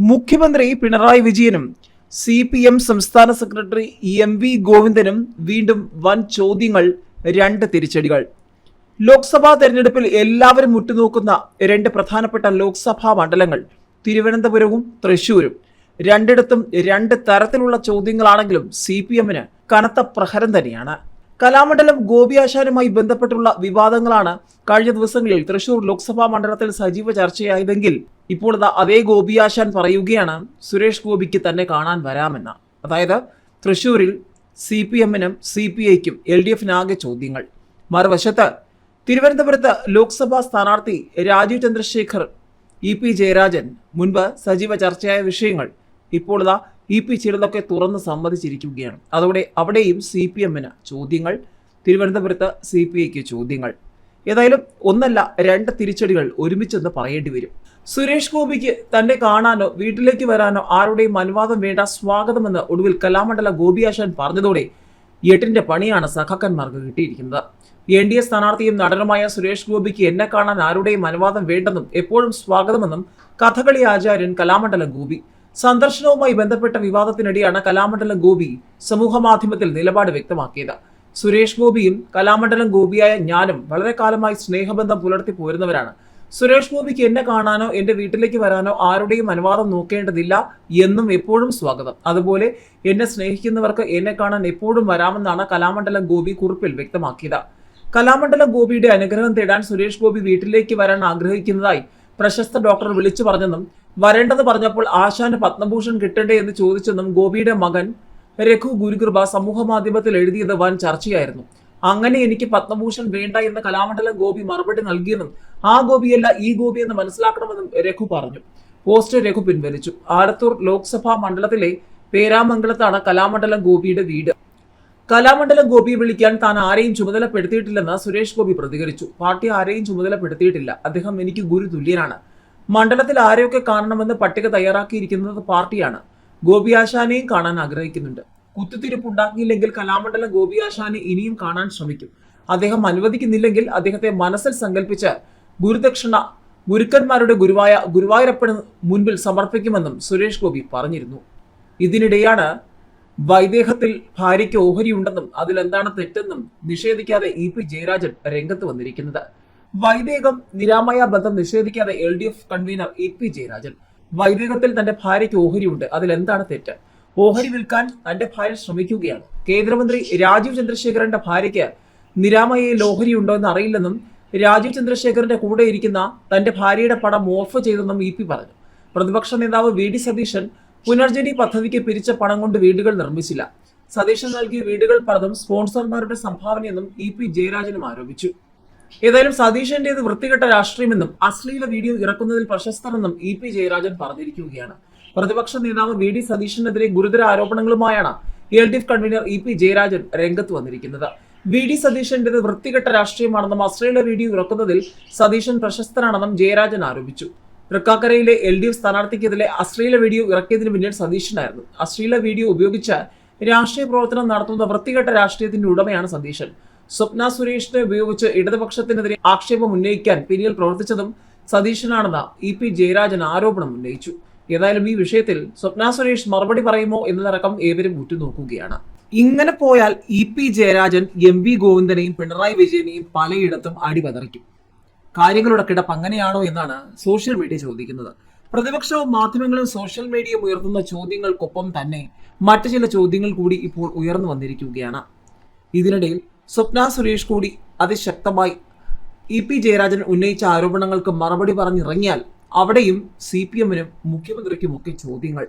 മുഖ്യമന്ത്രി പിണറായി വിജയനും CPM സംസ്ഥാന സെക്രട്ടറി MV ഗോവിന്ദനും വീണ്ടും വൻ ചോദ്യങ്ങൾ, രണ്ട് തിരിച്ചടികൾ. ലോക്സഭാ തെരഞ്ഞെടുപ്പിൽ എല്ലാവരും ഉറ്റുനോക്കുന്ന രണ്ട് പ്രധാനപ്പെട്ട ലോക്സഭാ മണ്ഡലങ്ങൾ തിരുവനന്തപുരവും തൃശൂരും. രണ്ടിടത്തും രണ്ട് തരത്തിലുള്ള ചോദ്യങ്ങളാണെങ്കിലും CPMന് കനത്ത പ്രഹരം തന്നെയാണ്. കലാമണ്ഡലം ഗോപി ആശാനുമായി ബന്ധപ്പെട്ടുള്ള വിവാദങ്ങളാണ് കഴിഞ്ഞ ദിവസങ്ങളിൽ തൃശൂർ ലോക്സഭാ മണ്ഡലത്തിൽ സജീവ ചർച്ചയായതെങ്കിൽ ഇപ്പോൾ അതേ ഗോപി ആശാൻ പറയുകയാണ് സുരേഷ് ഗോപിക്ക് തന്നെ വരാമെന്ന്. അതായത് തൃശൂരിൽ CPMനും CPIക്കും LDFനാകെ ചോദ്യങ്ങൾ. മറുവശത്ത് തിരുവനന്തപുരത്ത് ലോക്സഭാ സ്ഥാനാർത്ഥി രാജീവ് ചന്ദ്രശേഖർ, EP ജയരാജൻ മുൻപ് സജീവ ചർച്ചയായ വിഷയങ്ങൾ ഇപ്പോൾ EP ചിലതൊക്കെ തുറന്ന് സമ്മതിച്ചിരിക്കുകയാണ്. അതോടെ അവിടെയും CPMന് ചോദ്യങ്ങൾ, തിരുവനന്തപുരത്ത് CPIക്ക് ചോദ്യങ്ങൾ. ഏതായാലും ഒന്നല്ല രണ്ട് തിരിച്ചടികൾ ഒരുമിച്ചെന്ന് പറയേണ്ടി വരും. സുരേഷ് ഗോപിക്ക് തന്നെ കാണാനോ വീട്ടിലേക്ക് വരാനോ ആരുടെയും അനുവാദം വേണ്ട, സ്വാഗതമെന്ന് ഒടുവിൽ കലാമണ്ഡല ഗോപി ആശാൻ പറഞ്ഞതോടെ എട്ടിന്റെ പണിയാണ് സഖാക്കന്മാർക്ക് കിട്ടിയിരിക്കുന്നത്. NDA സ്ഥാനാർത്ഥിയും നടനുമായ സുരേഷ് ഗോപിക്ക് എന്നെ കാണാൻ ആരുടെയും അനുവാദം വേണ്ടെന്നും എപ്പോഴും സ്വാഗതമെന്നും കഥകളി ആചാര്യൻ കലാമണ്ഡലം ഗോപി. സന്ദർശനവുമായി ബന്ധപ്പെട്ട വിവാദത്തിനിടെയാണ് കലാമണ്ഡലം ഗോപി സമൂഹ മാധ്യമത്തിൽ നിലപാട് വ്യക്തമാക്കിയത്. സുരേഷ് ഗോപിയും കലാമണ്ഡലം ഗോപിയായ ഞാനും വളരെ കാലമായി സ്നേഹബന്ധം പുലർത്തി പോരുന്നവരാണ്. സുരേഷ് ഗോപിക്ക് എന്നെ കാണാനോ എന്റെ വീട്ടിലേക്ക് വരാനോ ആരുടെയും അനുവാദം നോക്കേണ്ടതില്ല എന്നും എപ്പോഴും സ്വാഗതം. അതുപോലെ എന്നെ സ്നേഹിക്കുന്നവർക്ക് എന്നെ കാണാൻ എപ്പോഴും വരാമെന്നാണ് കലാമണ്ഡലം ഗോപി കുറിപ്പിൽ വ്യക്തമാക്കിയത്. കലാമണ്ഡലം ഗോപിയുടെ അനുഗ്രഹം തേടാൻ സുരേഷ് ഗോപി വീട്ടിലേക്ക് വരാൻ ആഗ്രഹിക്കുന്നതായി പ്രശസ്ത ഡോക്ടർ വിളിച്ചു പറഞ്ഞെന്നും വരേണ്ടെന്ന് പറഞ്ഞപ്പോൾ ആശാന് പത്മഭൂഷൺ കിട്ടണ്ടേ എന്ന് ചോദിച്ചെന്നും ഗോപിയുടെ മകൻ രഘു ഗുരുകൃപ സമൂഹ മാധ്യമത്തിൽ എഴുതിയത് വൻ ചർച്ചയായിരുന്നു. അങ്ങനെ എനിക്ക് പത്മഭൂഷൺ വേണ്ട എന്ന് കലാമണ്ഡലം ഗോപി മറുപടി നൽകിയെന്നും ആ ഗോപിയല്ല ഈ ഗോപി എന്ന് മനസ്സിലാക്കണമെന്നും രഘു പറഞ്ഞു. പോസ്റ്റ് രഘു പിൻവലിച്ചു. ആലത്തൂർ ലോക്സഭാ മണ്ഡലത്തിലെ പേരാമംഗലത്താണ് കലാമണ്ഡലം ഗോപിയുടെ വീട്. കലാമണ്ഡലം ഗോപിയെ വിളിക്കാൻ താൻ ആരെയും ചുമതലപ്പെടുത്തിയിട്ടില്ലെന്ന് സുരേഷ് ഗോപി പ്രതികരിച്ചു. പാർട്ടി ആരെയും ചുമതലപ്പെടുത്തിയിട്ടില്ല. അദ്ദേഹം എനിക്ക് ഗുരു തുല്യനാണ്. മണ്ഡലത്തിൽ ആരെയൊക്കെ കാണണമെന്ന് പട്ടിക തയ്യാറാക്കിയിരിക്കുന്നത് പാർട്ടിയാണ്. ഗോപി ആശാനെയും കാണാൻ ആഗ്രഹിക്കുന്നുണ്ട്. കുത്തിത്തിരിപ്പുണ്ടാക്കിയില്ലെങ്കിൽ കലാമണ്ഡലം ഗോപി ആശാനെ ഇനിയും കാണാൻ ശ്രമിക്കും. അദ്ദേഹം അനുവദിക്കുന്നില്ലെങ്കിൽ അദ്ദേഹത്തെ മനസ്സിൽ സങ്കല്പിച്ച് ഗുരുദക്ഷിണ ഗുരുക്കന്മാരുടെ ഗുരുവായൂരപ്പന് മുൻപിൽ സമർപ്പിക്കുമെന്നും സുരേഷ് ഗോപി പറഞ്ഞിരുന്നു. ഇതിനിടെയാണ് വൈദേഹത്തിൽ ഭാര്യയ്ക്ക് ഓഹരിയുണ്ടെന്നും അതിലെന്താണ് തെറ്റെന്നും നിഷേധിക്കാതെ EP ജയരാജൻ രംഗത്ത് വന്നിരിക്കുന്നത്. വൈദേഹം നിരാമയ ബന്ധം നിഷേധിക്കാതെ LDF കൺവീനർ EP ജയരാജൻ. വൈദേഹത്തിൽ തന്റെ ഭാര്യയ്ക്ക് ഓഹരിയുണ്ട്, അതിലെന്താണ് തെറ്റ്? ഓഹരി വിൽക്കാൻ തന്റെ ഭാര്യ ശ്രമിക്കുകയാണ്. കേന്ദ്രമന്ത്രി രാജീവ് ചന്ദ്രശേഖരന്റെ ഭാര്യയ്ക്ക് നിരാമയയിൽ ഓഹരിയുണ്ടോ എന്ന് അറിയില്ലെന്നും രാജീവ് ചന്ദ്രശേഖരന്റെ കൂടെ ഇരിക്കുന്ന തന്റെ ഭാര്യയുടെ പടം ഓഫ് ചെയ്തെന്നും EP പറഞ്ഞു. പ്രതിപക്ഷ നേതാവ് VD സതീശൻ പുനർജനി പദ്ധതിക്ക് പിരിച്ച പണം കൊണ്ട് വീടുകൾ നിർമ്മിച്ചില്ല. സതീശൻ നൽകിയ വീടുകൾ പലതും സ്പോൺസർമാരുടെ സംഭാവനയെന്നും EP ജയരാജനും ആരോപിച്ചു. ഏതായാലും സതീശന്റേത് വൃത്തികെട്ട രാഷ്ട്രീയമെന്നും അശ്ലീല വീഡിയോ ഇറക്കുന്നതിൽ പ്രശസ്തനെന്നും EP ജയരാജൻ പറഞ്ഞിരിക്കുകയാണ്. പ്രതിപക്ഷ നേതാവ് VD സതീശനെതിരെ ഗുരുതര ആരോപണങ്ങളുമായാണ് LDF കൺവീനർ EP ജയരാജൻ രംഗത്ത് വന്നിരിക്കുന്നത്. VD സതീശന്റേത് വൃത്തികെട്ട രാഷ്ട്രീയമാണെന്നും അശ്ലീല വീഡിയോ ഇറക്കുന്നതിൽ സതീശൻ പ്രശസ്തനാണെന്നും ജയരാജൻ ആരോപിച്ചു. തൃക്കാക്കരയിലെ LDF സ്ഥാനാർത്ഥിക്കെതിരെ അശ്ലീല വീഡിയോ ഇറക്കിയതിന് പിന്നിൽ സതീശനായിരുന്നു. അശ്ലീല വീഡിയോ ഉപയോഗിച്ച് രാഷ്ട്രീയ പ്രവർത്തനം നടത്തുന്ന വൃത്തികെട്ട രാഷ്ട്രീയത്തിന്റെ ഉടമയാണ് സതീശൻ. സ്വപ്ന സുരേഷിനെ ഉപയോഗിച്ച് ഇടതുപക്ഷത്തിനെതിരെ ആക്ഷേപം ഉന്നയിക്കാൻ പിന്നിൽ പ്രവർത്തിച്ചതും സതീശനാണെന്ന് EP ജയരാജൻ ആരോപണം ഉന്നയിച്ചു. ഏതായാലും ഈ വിഷയത്തിൽ സ്വപ്ന സുരേഷ് മറുപടി പറയുമോ എന്നതടക്കം ഏവരും ഉറ്റുനോക്കുകയാണ്. ഇങ്ങനെ പോയാൽ EP ജയരാജൻ MV ഗോവിന്ദനെയും പിണറായി വിജയനെയും പലയിടത്തും അടിപതറിക്കും. കാര്യങ്ങളുടെ കിടപ്പ് അങ്ങനെയാണോ എന്നാണ് സോഷ്യൽ മീഡിയ ചോദിക്കുന്നത്. പ്രതിപക്ഷവും മാധ്യമങ്ങളും സോഷ്യൽ മീഡിയയും ഉയർത്തുന്ന ചോദ്യങ്ങൾക്കൊപ്പം തന്നെ മറ്റു ചില ചോദ്യങ്ങൾ കൂടി ഇപ്പോൾ ഉയർന്നു വന്നിരിക്കുകയാണ്. ഇതിനിടയിൽ സ്വപ്ന സുരേഷ് കൂടി അതിശക്തമായി EP ജയരാജൻ ഉന്നയിച്ച ആരോപണങ്ങൾക്ക് മറുപടി പറഞ്ഞിറങ്ങിയാൽ അവിടെയും CPMനും മുഖ്യമന്ത്രിക്കുമൊക്കെ ചോദ്യങ്ങൾ.